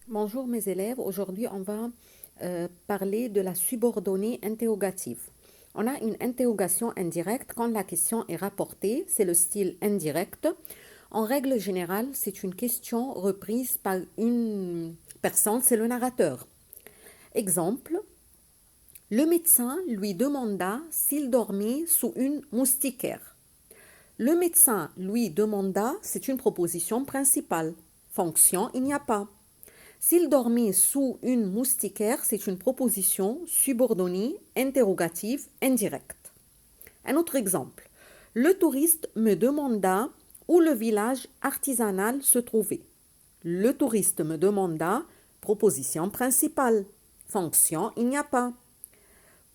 Bonjour mes élèves, aujourd'hui on va parler de la subordonnée interrogative. On a une interrogation indirecte quand la question est rapportée, c'est le style indirect. En règle générale, c'est une question reprise par une personne, c'est le narrateur. Exemple, le médecin lui demanda s'il dormait sous une moustiquaire. Le médecin lui demanda, c'est une proposition principale. Fonction, il n'y a pas. S'il dormait sous une moustiquaire, c'est une proposition subordonnée, interrogative, indirecte. Un autre exemple. Le touriste me demanda où le village artisanal se trouvait. Le touriste me demanda, proposition principale. Fonction, il n'y a pas.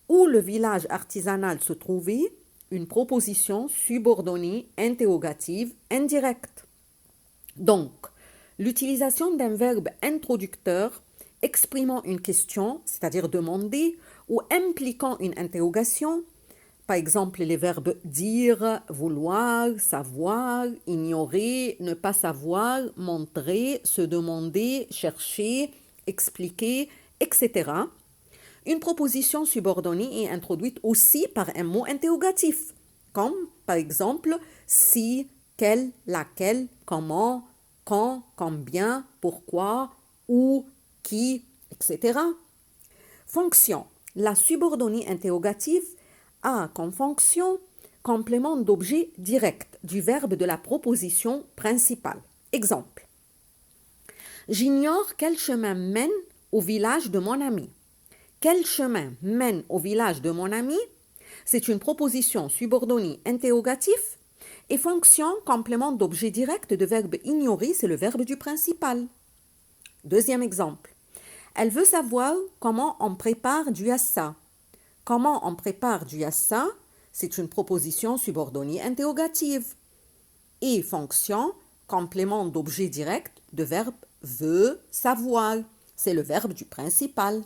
Où le village artisanal se trouvait, une proposition subordonnée, interrogative, indirecte. Donc, l'utilisation d'un verbe introducteur exprimant une question, c'est-à-dire demander, ou impliquant une interrogation, par exemple les verbes dire, vouloir, savoir, ignorer, ne pas savoir, montrer, se demander, chercher, expliquer, etc. Une proposition subordonnée est introduite aussi par un mot interrogatif, comme par exemple si, quel, laquelle, comment, quand, combien, pourquoi, où, qui, etc. Fonction. La subordonnée interrogative a comme fonction complément d'objet direct du verbe de la proposition principale. Exemple. J'ignore quel chemin mène au village de mon ami. Quel chemin mène au village de mon ami? C'est une proposition subordonnée interrogatif et fonction complément d'objet direct de verbe ignorer, c'est le verbe du principal. Deuxième exemple. Elle veut savoir comment on prépare du yassa. Comment on prépare du yassa? C'est une proposition subordonnée interrogative. Et fonction complément d'objet direct de verbe veut savoir. C'est le verbe du principal.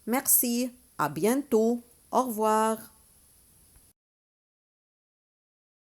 Merci, à bientôt, au revoir.